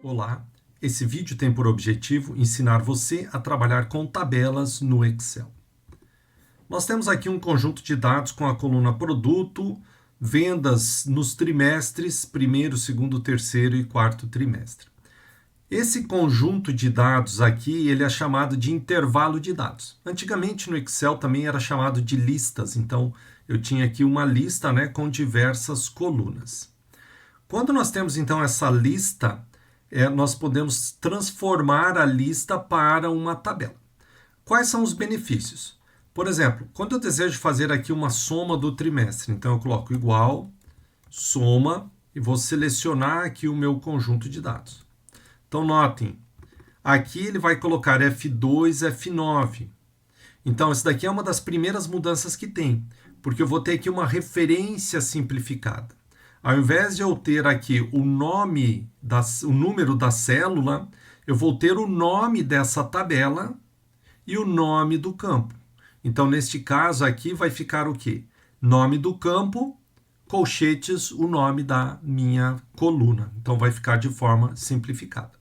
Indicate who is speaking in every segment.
Speaker 1: Olá, esse vídeo tem por objetivo ensinar você a trabalhar com tabelas no Excel. Nós temos aqui um conjunto de dados com a coluna produto, vendas nos trimestres, primeiro, segundo, terceiro e quarto trimestre. Esse conjunto de dados aqui, ele é chamado de intervalo de dados. Antigamente no Excel também era chamado de listas, então eu tinha aqui uma lista, com diversas colunas. Quando nós temos então essa lista, nós podemos transformar a lista para uma tabela. Quais são os benefícios? Por exemplo, quando eu desejo fazer aqui uma soma do trimestre, então eu coloco igual, soma, e vou selecionar aqui o meu conjunto de dados. Então notem, aqui ele vai colocar F2, F9. Então essa daqui é uma das primeiras mudanças que tem, porque eu vou ter aqui uma referência simplificada. Ao invés de eu ter aqui o número da célula, eu vou ter o nome dessa tabela e o nome do campo. Então, neste caso aqui, vai ficar o quê? Nome do campo, colchetes, o nome da minha coluna. Então, vai ficar de forma simplificada.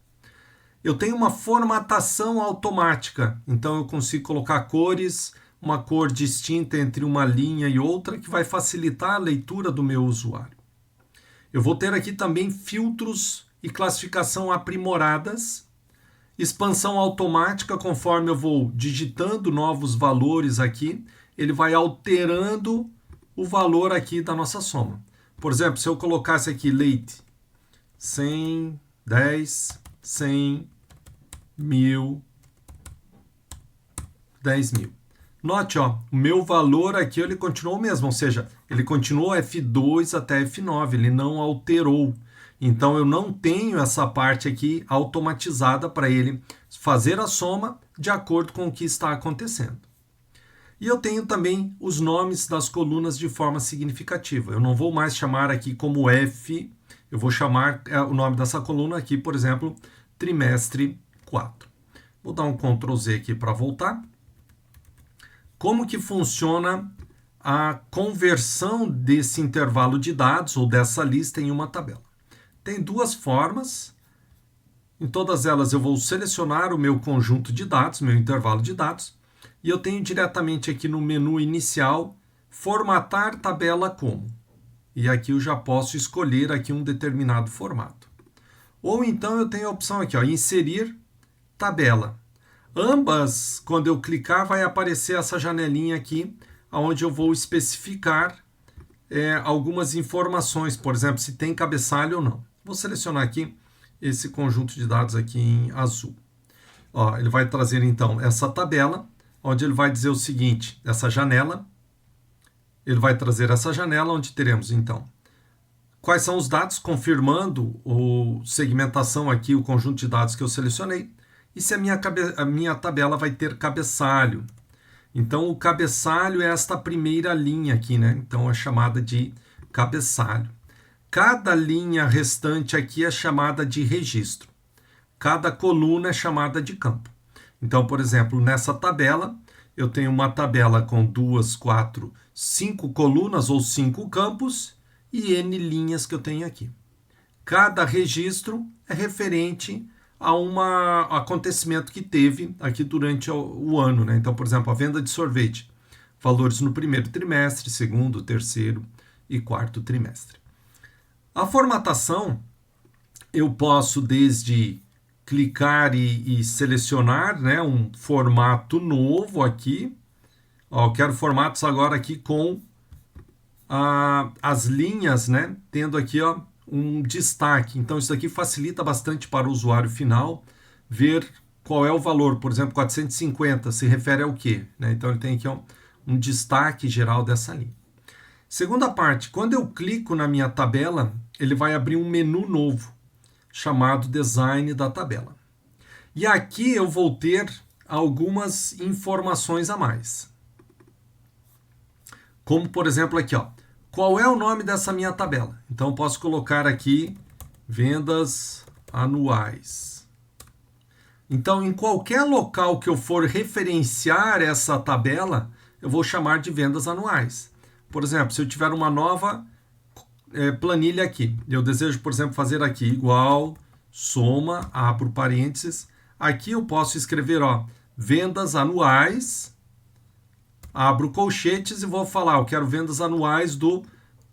Speaker 1: Eu tenho uma formatação automática. Então, eu consigo colocar cores, uma cor distinta entre uma linha e outra, que vai facilitar a leitura do meu usuário. Eu vou ter aqui também filtros e classificação aprimoradas, expansão automática, conforme eu vou digitando novos valores aqui, ele vai alterando o valor aqui da nossa soma. Por exemplo, se eu colocasse aqui leite, 100, 10, 100, 1000, 10.000. Note, o meu valor aqui ele continuou o mesmo, ou seja, ele continuou F2 até F9, ele não alterou. Então, eu não tenho essa parte aqui automatizada para ele fazer a soma de acordo com o que está acontecendo. E eu tenho também os nomes das colunas de forma significativa. Eu não vou mais chamar aqui como F, eu vou chamar o nome dessa coluna aqui, por exemplo, trimestre 4. Vou dar um Ctrl Z aqui para voltar. Como que funciona a conversão desse intervalo de dados ou dessa lista em uma tabela? Tem duas formas. Em todas elas eu vou selecionar o meu conjunto de dados, meu intervalo de dados, e eu tenho diretamente aqui no menu inicial, formatar tabela como. E aqui eu já posso escolher aqui um determinado formato. Ou então eu tenho a opção aqui, inserir tabela. Ambas, quando eu clicar, vai aparecer essa janelinha aqui, onde eu vou especificar algumas informações, por exemplo, se tem cabeçalho ou não. Vou selecionar aqui esse conjunto de dados aqui em azul. Ele vai trazer, então, essa tabela, onde ele vai dizer o seguinte, essa janela, ele vai trazer essa janela, onde teremos, então, quais são os dados, confirmando a segmentação aqui, o conjunto de dados que eu selecionei, e se a minha tabela vai ter cabeçalho. Então, o cabeçalho é esta primeira linha aqui, Então, é chamada de cabeçalho. Cada linha restante aqui é chamada de registro. Cada coluna é chamada de campo. Então, por exemplo, nessa tabela, eu tenho uma tabela com 2, 4, 5 colunas ou 5 campos e N linhas que eu tenho aqui. Cada registro é referente a um acontecimento que teve aqui durante o ano. Então, por exemplo, a venda de sorvete, valores no primeiro trimestre, segundo, terceiro e quarto trimestre. A formatação, eu posso desde clicar e selecionar um formato novo aqui. Eu quero formatos agora aqui com as linhas, tendo aqui um destaque. Então, isso aqui facilita bastante para o usuário final ver qual é o valor. Por exemplo, 450 se refere ao quê? Então, ele tem aqui um destaque geral dessa linha. Segunda parte, quando eu clico na minha tabela, ele vai abrir um menu novo, chamado Design da tabela. E aqui eu vou ter algumas informações a mais. Como, por exemplo, aqui, qual é o nome dessa minha tabela? Então, eu posso colocar aqui vendas anuais. Então, em qualquer local que eu for referenciar essa tabela, eu vou chamar de vendas anuais. Por exemplo, se eu tiver uma nova planilha aqui, eu desejo, por exemplo, fazer aqui igual, soma, abro parênteses. Aqui eu posso escrever, ó, vendas anuais, abro colchetes e vou falar, eu quero vendas anuais do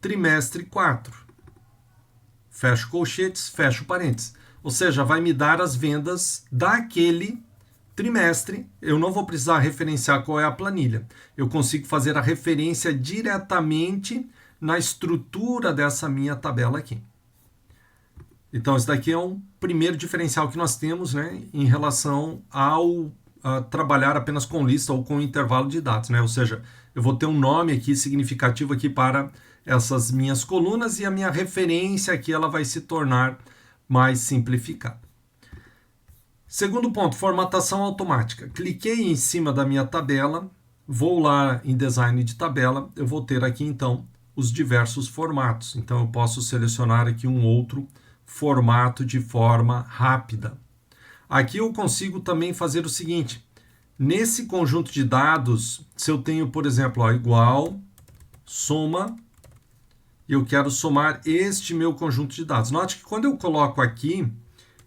Speaker 1: trimestre 4. Fecho colchetes, fecho parênteses. Ou seja, vai me dar as vendas daquele trimestre. Eu não vou precisar referenciar qual é a planilha. Eu consigo fazer a referência diretamente na estrutura dessa minha tabela aqui. Então, esse daqui é um primeiro diferencial que nós temos, né, em relação ao trabalhar apenas com lista ou com intervalo de dados, né? Ou seja, eu vou ter um nome aqui significativo aqui para essas minhas colunas e a minha referência aqui ela vai se tornar mais simplificada. Segundo ponto, formatação automática. Cliquei em cima da minha tabela, vou lá em design de tabela, eu vou ter aqui então os diversos formatos. Então eu posso selecionar aqui um outro formato de forma rápida. Aqui eu consigo também fazer o seguinte, nesse conjunto de dados, se eu tenho, por exemplo, ó, igual, soma, eu quero somar este meu conjunto de dados. Note que quando eu coloco aqui,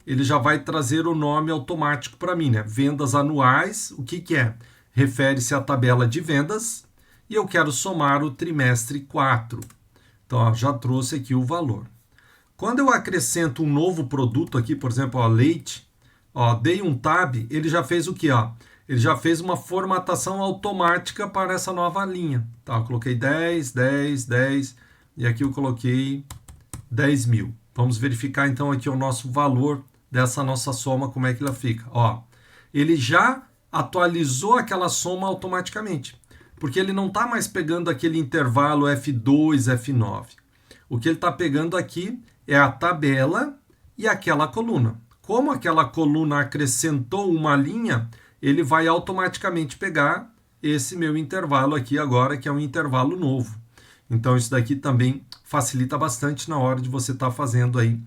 Speaker 1: ele já vai trazer o nome automático para mim, né? Vendas anuais, o que que é? Refere-se à tabela de vendas e eu quero somar o trimestre 4. Então, ó, já trouxe aqui o valor. Quando eu acrescento um novo produto aqui, por exemplo, ó, leite, ó, dei um tab, ele já fez o quê? Ó? Ele já fez uma formatação automática para essa nova linha. Tá, eu coloquei 10, 10, 10 e aqui eu coloquei 10 mil. Vamos verificar então aqui o nosso valor dessa nossa soma, como é que ela fica. Ó, ele já atualizou aquela soma automaticamente, porque ele não está mais pegando aquele intervalo F2, F9. O que ele está pegando aqui é a tabela e aquela coluna. Como aquela coluna acrescentou uma linha, ele vai automaticamente pegar esse meu intervalo aqui agora, que é um intervalo novo. Então, isso daqui também facilita bastante na hora de você estar fazendo aí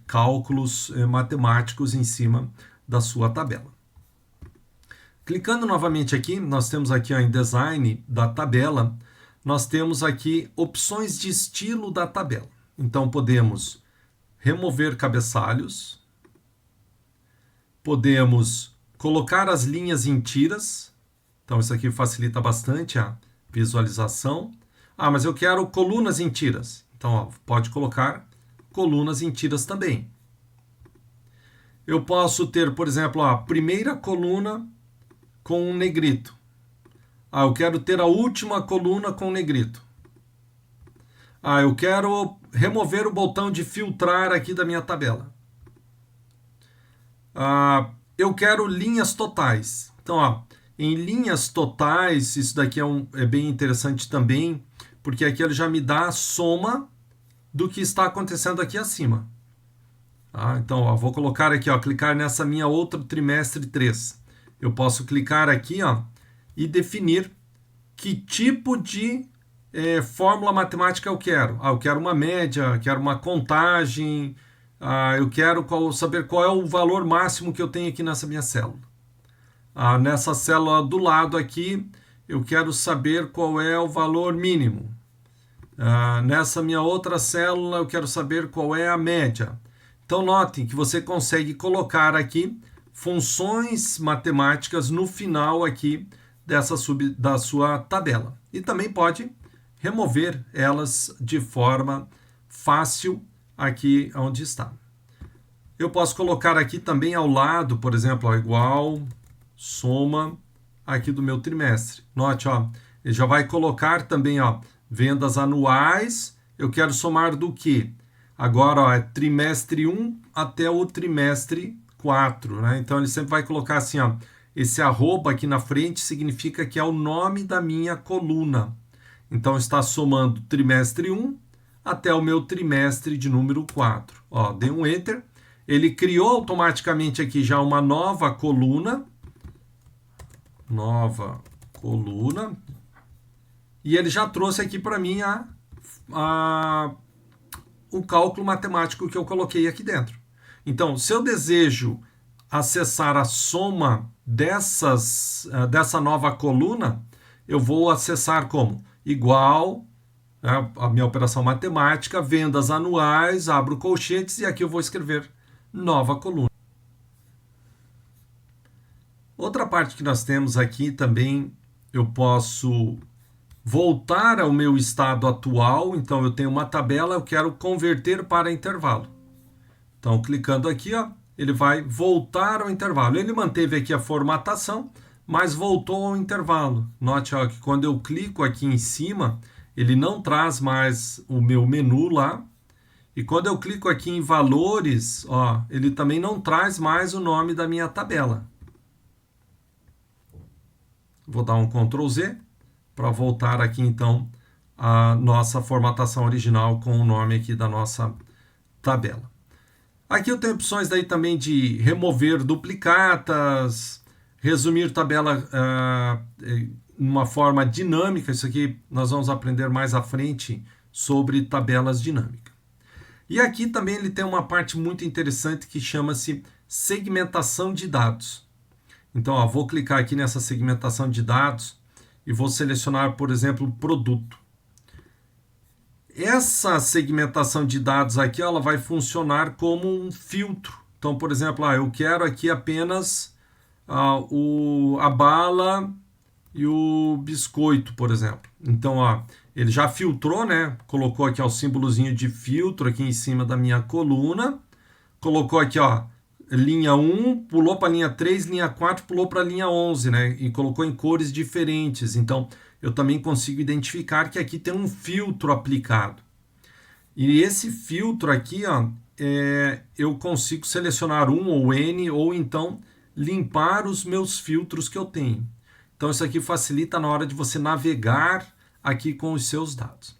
Speaker 1: cálculos matemáticos em cima da sua tabela. Clicando novamente aqui, nós temos aqui ó, em design da tabela, nós temos aqui opções de estilo da tabela. Então, podemos remover cabeçalhos, podemos colocar as linhas em tiras, então isso aqui facilita bastante a visualização. Ah, mas eu quero colunas em tiras, então ó, pode colocar colunas em tiras também. Eu posso ter, por exemplo, a primeira coluna com um negrito. Ah, eu quero ter a última coluna com negrito. Ah, eu quero remover o botão de filtrar aqui da minha tabela. Ah, eu quero linhas totais. Então, ó, em linhas totais, isso daqui é bem interessante também, porque aqui ele já me dá a soma do que está acontecendo aqui acima. Ah, então, ó, vou colocar aqui, ó, clicar nessa minha outra trimestre 3. Eu posso clicar aqui ó, e definir que tipo de fórmula matemática eu quero. Ah, eu quero uma média, quero uma contagem, eu quero saber qual é o valor máximo que eu tenho aqui nessa minha célula. Nessa célula do lado aqui, eu quero saber qual é o valor mínimo. Nessa minha outra célula, eu quero saber qual é a média. Então, notem que você consegue colocar aqui funções matemáticas no final aqui da sua tabela. E também pode remover elas de forma fácil aqui onde está. Eu posso colocar aqui também ao lado, por exemplo, ó, igual, soma aqui do meu trimestre. Note, ó, ele já vai colocar também ó, vendas anuais. Eu quero somar do que? Agora ó, é trimestre 1 até o trimestre 4. Né? Então ele sempre vai colocar assim, ó, esse arroba aqui na frente significa que é o nome da minha coluna. Então está somando trimestre 1 até o meu trimestre de número 4. Ó, dei um Enter. Ele criou automaticamente aqui já uma nova coluna. Nova coluna. E ele já trouxe aqui para mim o cálculo matemático que eu coloquei aqui dentro. Então, se eu desejo acessar a soma dessa nova coluna, eu vou acessar como? Igual, né, a minha operação matemática, vendas anuais, abro colchetes e aqui eu vou escrever nova coluna. Outra parte que nós temos aqui também, eu posso voltar ao meu estado atual. Então, eu tenho uma tabela, eu quero converter para intervalo. Então, clicando aqui, ó, ele vai voltar ao intervalo. Ele manteve aqui a formatação, mas voltou ao intervalo. Note, ó, que quando eu clico aqui em cima, ele não traz mais o meu menu lá. E quando eu clico aqui em valores, ó, ele também não traz mais o nome da minha tabela. Vou dar um Ctrl Z para voltar aqui então a nossa formatação original com o nome aqui da nossa tabela. Aqui eu tenho opções daí também de remover duplicatas, resumir tabela de uma forma dinâmica. Isso aqui nós vamos aprender mais à frente sobre tabelas dinâmicas. E aqui também ele tem uma parte muito interessante que chama-se segmentação de dados. Então, ó, vou clicar aqui nessa segmentação de dados e vou selecionar, por exemplo, produto. Essa segmentação de dados aqui, ela vai funcionar como um filtro. Então, por exemplo, eu quero aqui apenas a bala e o biscoito, por exemplo. Então, ó, ele já filtrou, né? Colocou aqui ó, o símbolozinho de filtro aqui em cima da minha coluna. Colocou aqui, ó, linha 1, pulou para a linha 3, linha 4, pulou para a linha 11, né? E colocou em cores diferentes. Então, eu também consigo identificar que aqui tem um filtro aplicado. E esse filtro aqui, ó, eu consigo selecionar um ou N, ou então limpar os meus filtros que eu tenho. Então, isso aqui facilita na hora de você navegar aqui com os seus dados.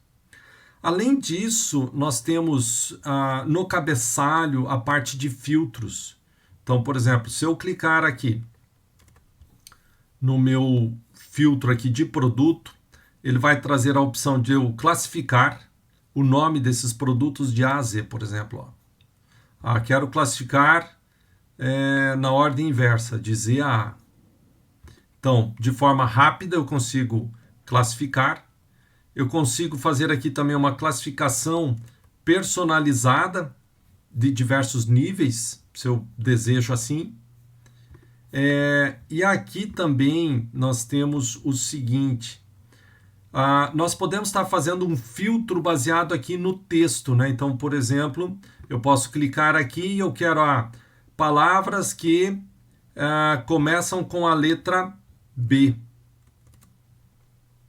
Speaker 1: Além disso, nós temos no cabeçalho a parte de filtros. Então, por exemplo, se eu clicar aqui no meu filtro aqui de produto, ele vai trazer a opção de eu classificar o nome desses produtos de A a Z, por exemplo. Ó. Quero classificar na ordem inversa, de Z a A. Então, de forma rápida eu consigo classificar. Eu consigo fazer aqui também uma classificação personalizada de diversos níveis, se eu desejo assim. E aqui também nós temos o seguinte, nós podemos estar fazendo um filtro baseado aqui no texto, né? Então, por exemplo, eu posso clicar aqui e eu quero palavras que começam com a letra B.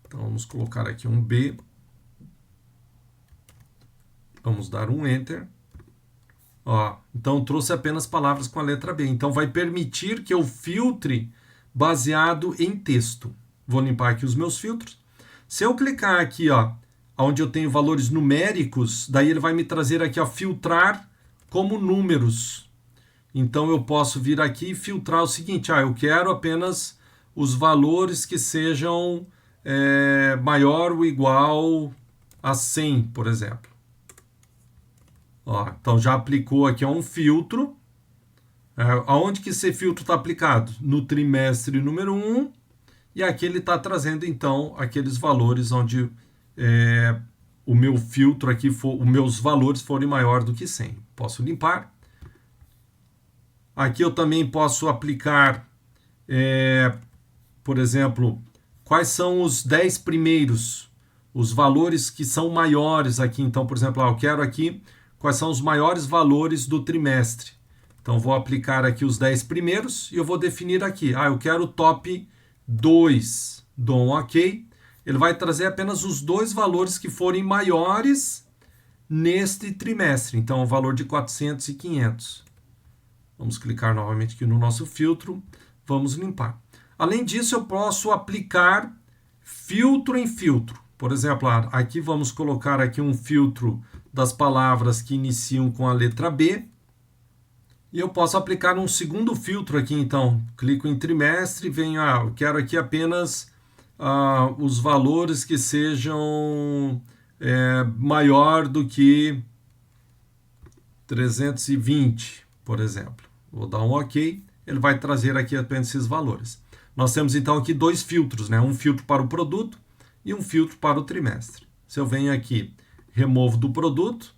Speaker 1: Então, vamos colocar aqui um B. Vamos dar um Enter. Ó, então, trouxe apenas palavras com a letra B. Então, vai permitir que eu filtre baseado em texto. Vou limpar aqui os meus filtros. Se eu clicar aqui, ó, onde eu tenho valores numéricos, daí ele vai me trazer aqui, ó, filtrar como números. Então, eu posso vir aqui e filtrar o seguinte, eu quero apenas os valores que sejam maior ou igual a 100, por exemplo. Ó, então já aplicou aqui um filtro. Aonde que esse filtro está aplicado? No trimestre número 1. E aqui ele está trazendo então aqueles valores onde o meu filtro aqui, os meus valores forem maior do que 100. Posso limpar. Aqui eu também posso aplicar, por exemplo, quais são os 10 primeiros, os valores que são maiores aqui. Então, por exemplo, eu quero aqui quais são os maiores valores do trimestre. Então, vou aplicar aqui os 10 primeiros e eu vou definir aqui. Eu quero o top 2. Dou um OK. Ele vai trazer apenas os 2 valores que forem maiores neste trimestre. Então, o valor de 400 e 500. Vamos clicar novamente aqui no nosso filtro. Vamos limpar. Além disso, eu posso aplicar filtro em filtro. Por exemplo, aqui vamos colocar aqui um filtro das palavras que iniciam com a letra B. E eu posso aplicar um segundo filtro aqui, então. Clico em trimestre e venho, eu quero aqui apenas os valores que sejam maior do que 320, por exemplo. Vou dar um OK. Ele vai trazer aqui apenas esses valores. Nós temos então aqui 2 filtros, né? Um filtro para o produto e um filtro para o trimestre. Se eu venho aqui, removo do produto,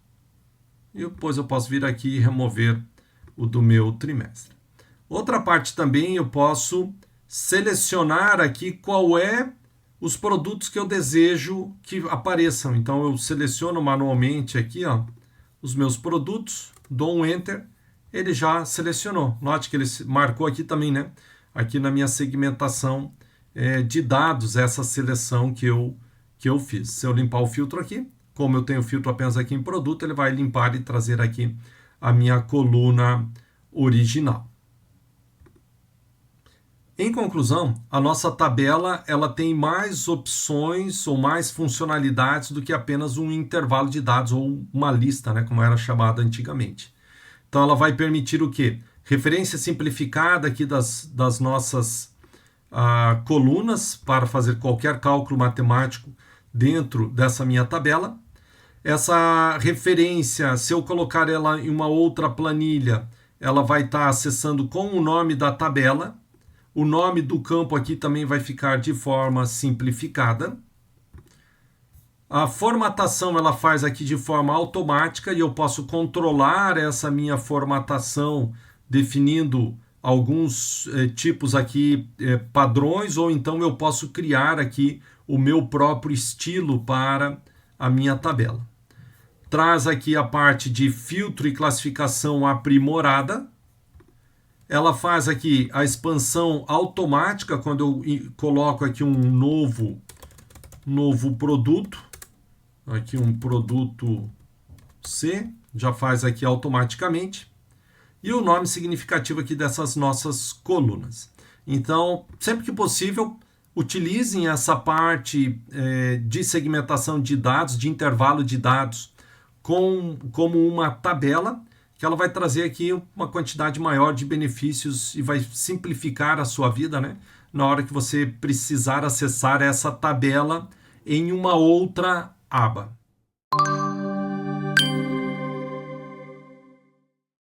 Speaker 1: e depois eu posso vir aqui e remover o do meu trimestre. Outra parte também eu posso selecionar aqui qual é os produtos que eu desejo que apareçam. Então eu seleciono manualmente aqui, ó, os meus produtos, dou um Enter, ele já selecionou. Note que ele marcou aqui também, né? Aqui na minha segmentação de dados, essa seleção que eu fiz. Se eu limpar o filtro aqui, como eu tenho o filtro apenas aqui em produto, ele vai limpar e trazer aqui a minha coluna original. Em conclusão, a nossa tabela ela tem mais opções ou mais funcionalidades do que apenas um intervalo de dados ou uma lista, né, como era chamada antigamente. Então ela vai permitir o quê? Referência simplificada aqui das nossas colunas para fazer qualquer cálculo matemático dentro dessa minha tabela. Essa referência, se eu colocar ela em uma outra planilha, ela vai estar acessando com o nome da tabela. O nome do campo aqui também vai ficar de forma simplificada. A formatação ela faz aqui de forma automática e eu posso controlar essa minha formatação definindo alguns tipos aqui padrões, ou então eu posso criar aqui o meu próprio estilo para a minha tabela. Traz aqui a parte de filtro e classificação aprimorada. Ela faz aqui a expansão automática quando eu coloco aqui um novo produto. Aqui um produto C, já faz aqui automaticamente. E o nome significativo aqui dessas nossas colunas. Então, sempre que possível, utilizem essa parte de segmentação de dados, de intervalo de dados, como uma tabela, que ela vai trazer aqui uma quantidade maior de benefícios e vai simplificar a sua vida, né? Na hora que você precisar acessar essa tabela em uma outra aba.